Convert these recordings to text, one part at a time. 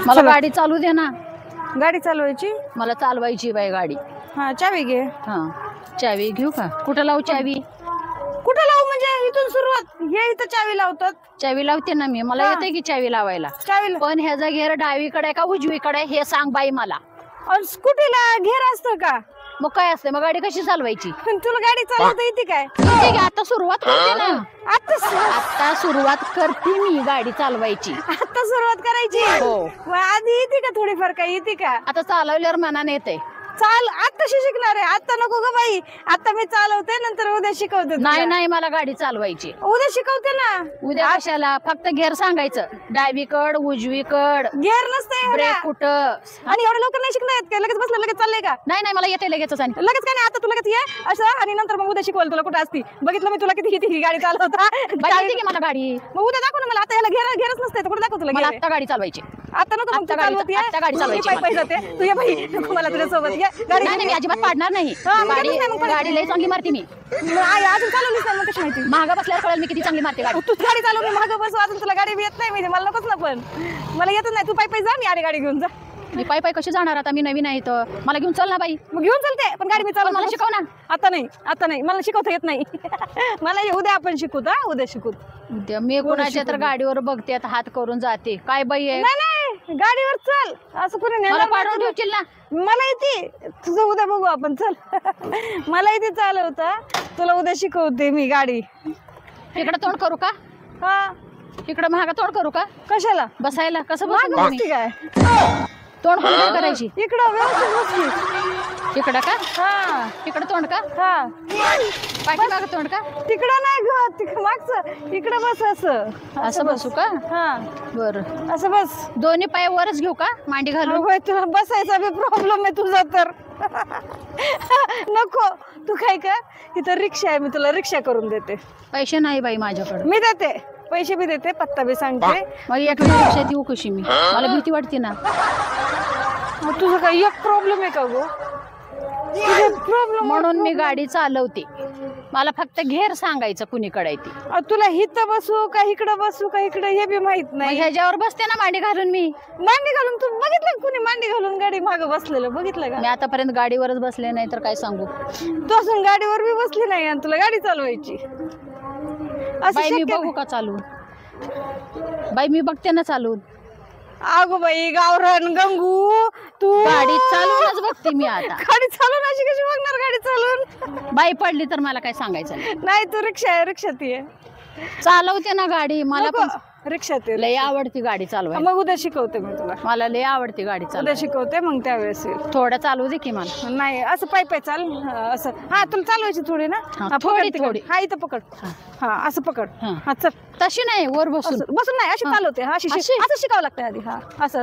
मला गाडी चालू दे ना. गाडी चालवायची? मला चालवायची बाई गाडी. हा चावी घे. हा चावी घेऊ का? कुठं लावू चावी? कुठं लावू म्हणजे इथून सुरुवात. हे इथं चावी लावतात. चावी लावते ना मी. मला येते की चावी लावायला. चावी पण ह्याचा घेर डावीकडे का उजवीकडे हे सांग बाई मला. स्कूटीला घेर असतं का? मग काय असते? मग गाडी कशी चालवायची? तुला गाडी चालवता येते काय? येते की. आता सुरुवात करते ना. आता सुरुवात करते मी गाडी चालवायची. आता सुरुवात करायची. हो. मग आधी येते का थोडीफार? काय येते का? आता चालवल्यावर मनाने येते. चाल आताशी शिकणार आहे. आता नको ग बाई. आता मी चालवते नंतर उद्या शिकवते. नाही नाही मला गाडी चालवायची. उद्या शिकवते ना. उद्या कशाला? फक्त घेर सांगायचं. डावीकड उजवीकड. घेर नसते. ब्रेक कुठं. आणि एवढं लवकर नाही शिकणार आहेत का? लगेच बसलं लगेच चाललंय का? नाही नाही मला येते लगेचच. आणि लगेच काय नाही. आता तू लगेच ये असं आणि नंतर मग उद्या शिकवलं तुला कुठं असती. बघितलं मी तुला किती किती गाडी चालवता. येते की मला गाडी. मग उद्या दाखव ना मला. आता याला घेरच नसते. कुठे दाखव तुला? मला आता गाडी चालवायची. आता नको मग आता गाडी चालवायची. पाय जाते तू. ये बाई नको मला तुझ्या सोबत. ये गाडी. नाही मी अजिबात पाडणार नाही. गाडी लई चांगली मारते मी. अजून चालवलीस नाही मग कशी माहिती? महागा बसल्यावर कळेल मी किती चांगली मारते गाडी. तू गाडी चालवली मागं बस. अजून तुला गाडी येत नाही. म्हणजे मला नकोच ना. पण मला येतच नाही. तू पाय जा. मी आली गाडी घेऊन जा. मी पाय कशी जाणार? आता मी नवीन आहे तर मला घेऊन चल ना बाई. मग घेऊन चलते पण गाडी मी चालव. मला शिकव ना. आता नाही मला शिकवता येत नाही. मला उद्या आपण शिकू. उद्या शिकू. उद्या मी कोणाच्या तर गाडीवर बघते हात करून जाते. काय बाई आहे? नाही गाडीवर चल. असं कोणी मला पाडून ठेवशील ना. मला येते. तुझं उद्या बघू आपण. चल. मला येते चालवता. तुला उद्या शिकवते मी गाडी. इकडे तोंड करू का? हा इकडे महागा तोंड करू का? कशाला? बसायला. कसं बसू मी? काय तोंड करून करायची? इकडं व्यवस्थित बसली. इकडं का? हा इकडं तोंड का? हा पाठीमागं तोंड का? तिकडं नाही ग. तिकडं मागचं. इकडं बस. असं बसू का? हा बरं असं बस. दोन्ही पाय वरच घेऊ का? मांडी घालून? तुला बसायचा बी प्रॉब्लेम आहे तुझा तर. नको तू काय का? इथं रिक्षा आहे. मी तुला रिक्षा करून देते. पैसे नाही बाई माझ्याकडे. मी देते. पैसे बी देते. पत्ता बी सांगते. मग एक रिक्षा देऊ कशी मी? मला भीती वाटते ना. तुझं काही एक प्रॉब्लेम आहे का गो? प्रॉब्लेम म्हणून मी गाडी चालवते. मला फक्त घेर सांगायचं कुणीकडे ती. तुला हिथं बसू का इकडं बसू का इकडं हे बी माहित नाही. ह्याच्यावर बसते ना मांडी घालून मी. मांडी घालून तू बघितलं कुणी मांडी घालून गाडी मागं बसलेलं बघितलं का? मी आतापर्यंत गाडीवरच बसले नाही तर काय सांगू. तू असून गाडीवर बी बसली नाही आणि तुला गाडी चालवायची. बाई मी बघू का चालू? बाई मी बघते ना चालून. अगो बाई गावरान गंगू तू गाडी चालूनच बघते मी आता. गाडी चालून अशी कशी बघणार? गाडी चालून बाई पडली तर मला काय सांगायचं नाही. तू रिक्षा आहे. रिक्षात ये. चालवते ना गाडी. मला पण रिक्षात ये. लय आवडती गाडी चालवायला. मग उद्या शिकवते मी तुला. मला लय आवडती गाडी उद्या चालवायला. शिकवते मग त्यावेळेस ये. थोडं चालू दे की मला. नाही असं पाय चाल. असं हा तुला चालवायची थोडी ना. थोडी. हा इथं पकड. हा असं पकड. हा. हा चल. तशी नाही वर बसून. बसून नाही अशी चालवते. हा अशी असं शिकावं लागतं आधी. हा असं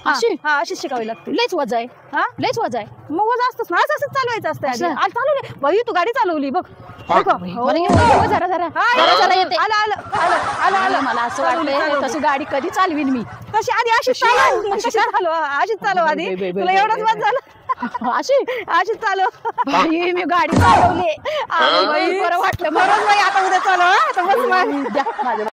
अशी? हा अशी शिकावी लागते. लयच वजा आहे. हा लयच वजा आहे. मग वजा असतोच ना. असं चालवायचं असतं आधी. असं? चालवली बाई तू गाडी चालवली बघ. मला येतं जरा जरा. जरा येते. आलं मला असं वाटतंय तशी गाडी कधी चालवीन मी. तशी आधी अशी चालव. अशीच चालव आधी. तुला एवढंच वाद झालं. अशी चालव. बाई मी गाडी चालवली. बरं बरं वाटलं. आता उद्या चालव. आता बस. द्या माझं